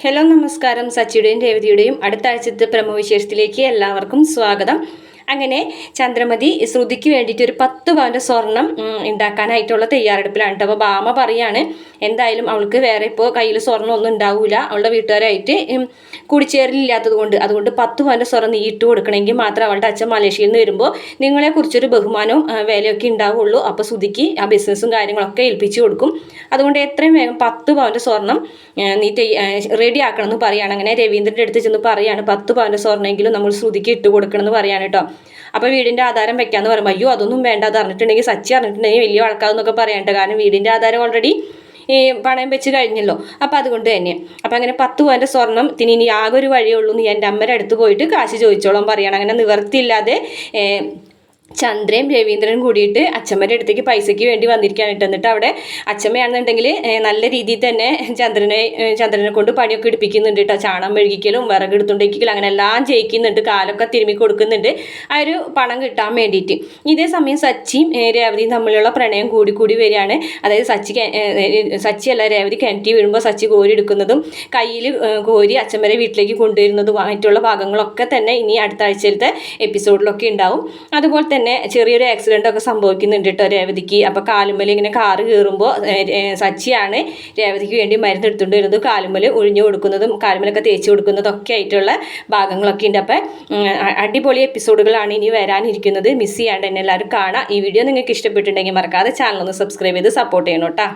Hello നമസ്കാരം. സച്ചിയുടെയും രേവതിയുടെയും അടുത്ത ആഴ്ചത്തെ പ്രമോ വിശേഷത്തിലേക്ക് എല്ലാവർക്കും സ്വാഗതം. അങ്ങനെ ചന്ദ്രമതി ശ്രുതിക്ക് വേണ്ടിയിട്ട് ഒരു 10 പവൻ്റെ സ്വർണം ഉണ്ടാക്കാനായിട്ടുള്ള തയ്യാറെടുപ്പിലാണ് കേട്ടോ. അപ്പോൾ ഭാമ പറയാണ് എന്തായാലും അവൾക്ക് വേറെ ഇപ്പോൾ കയ്യിൽ സ്വർണ്ണം ഒന്നും ഉണ്ടാവില്ല, അവളുടെ വീട്ടുകാരായിട്ട് കൂടിച്ചേരലില്ലാത്തത് കൊണ്ട്. അതുകൊണ്ട് 10 പവൻ്റെ സ്വർണ്ണം നീ ഇട്ട് കൊടുക്കണമെങ്കിൽ മാത്രം അവളുടെ അച്ഛൻ മലേഷ്യയിൽ നിന്ന് വരുമ്പോൾ നിങ്ങളെക്കുറിച്ചൊരു ബഹുമാനവും വിലയൊക്കെ ഉണ്ടാവുള്ളൂ. അപ്പോൾ ശ്രുതിക്ക് ആ ബിസിനസ്സും കാര്യങ്ങളൊക്കെ ഏൽപ്പിച്ചു കൊടുക്കും. അതുകൊണ്ട് എത്രയും വേഗം 10 പവൻ്റെ സ്വർണം നീ റെഡി ആക്കണം എന്ന് പറയുകയാണ്. അങ്ങനെ രവീന്ദ്രൻ്റെ അടുത്ത് ചെന്ന് പറയാണ് 10 പവൻ്റെ സ്വർണ്ണമെങ്കിലും നമ്മൾ ശ്രുതിക്ക് ഇട്ട് കൊടുക്കണം എന്ന് പറയാണ് കേട്ടോ. അപ്പോൾ വീടിൻ്റെ ആധാരം വെക്കാമെന്ന് പറയുമ്പോൾ അയ്യോ അതൊന്നും വേണ്ട, അത് അറിഞ്ഞിട്ടുണ്ടെങ്കിൽ സച്ചി അറിഞ്ഞിട്ടുണ്ടെങ്കിൽ വലിയ വഴക്കാതെന്നൊക്കെ പറയാനുണ്ട്. കാരണം വീടിൻ്റെ ആധാരം ഓൾറെഡി പണയം വെച്ച് കഴിഞ്ഞല്ലോ. അപ്പോൾ അതുകൊണ്ട് തന്നെ അപ്പോൾ അങ്ങനെ 10 പവൻ്റെ സ്വർണം ഇനി ആകെ ഒരു വഴിയേ ഉള്ളൂ, നീ എൻ്റെ അമ്മയുടെ അടുത്ത് പോയിട്ട് കാശ് ചോദിച്ചോളാം പറയണം. അങ്ങനെ നിവർത്തിയില്ലാതെ ചന്ദ്രയും രവീന്ദ്രനും കൂടിയിട്ട് അച്ഛമ്മയുടെ അടുത്തേക്ക് പൈസയ്ക്ക് വേണ്ടി വന്നിരിക്കാനായിട്ട്. എന്നിട്ട് അവിടെ അച്ഛമ്മയാണെന്നുണ്ടെങ്കിൽ നല്ല രീതിയിൽ തന്നെ ചന്ദ്രനെ കൊണ്ട് പണിയൊക്കെ എടുപ്പിക്കുന്നുണ്ട് കേട്ടോ. ചാണം മെഴുകിക്കലും വിറകെടുത്തുണ്ടെങ്കിലും അങ്ങനെ എല്ലാം ചെയ്യിക്കുന്നുണ്ട്, കാലൊക്കെ തിരുമ്മി കൊടുക്കുന്നുണ്ട് ആ ഒരു പണം കിട്ടാൻ വേണ്ടിയിട്ട്. ഇതേ സമയം സച്ചിയും രേവതിയും തമ്മിലുള്ള പ്രണയം കൂടി വരികയാണ്. അതായത് സച്ചിയല്ല രേവതി കിണറ്റി വീഴുമ്പോൾ സച്ചി കോരി എടുക്കുന്നതും കയ്യിൽ കോരി അച്ഛമ്മരെ വീട്ടിലേക്ക് കൊണ്ടുവരുന്നതുമായിട്ടുള്ള ഭാഗങ്ങളൊക്കെ തന്നെ ഇനി അടുത്ത ആഴ്ചയിലത്തെ എപ്പിസോഡിലൊക്കെ ഉണ്ടാവും. അതുപോലെ തന്നെ ചെറിയൊരു ആക്സിഡൻ്റ് ഒക്കെ സംഭവിക്കുന്നുണ്ട് കേട്ടോ രേവതിക്ക്. അപ്പോൾ കാലുമ്മൽ ഇങ്ങനെ കാറ് കയറുമ്പോൾ സച്ചിയാണ് രേവതിക്ക് വേണ്ടി മരുന്ന് എടുത്തുകൊണ്ട് വരുന്നത്, കാലുമ്മൽ ഒഴിഞ്ഞു കൊടുക്കുന്നതും കാലുമ്മലൊക്കെ തേച്ച് കൊടുക്കുന്നതും ഒക്കെ ആയിട്ടുള്ള ഭാഗങ്ങളൊക്കെ ഉണ്ട്. അപ്പോൾ അടിപൊളി എപ്പിസോഡുകളാണ് ഇനി വരാനിരിക്കുന്നത്. മിസ് ചെയ്യാണ്ട് തന്നെ എല്ലാവരും കാണാം. ഈ വീഡിയോ നിങ്ങൾക്ക് ഇഷ്ടപ്പെട്ടിട്ടുണ്ടെങ്കിൽ മറക്കാതെ ചാനൽ ഒന്ന് സബ്സ്ക്രൈബ് ചെയ്ത് സപ്പോർട്ട് ചെയ്യണം കേട്ടോ.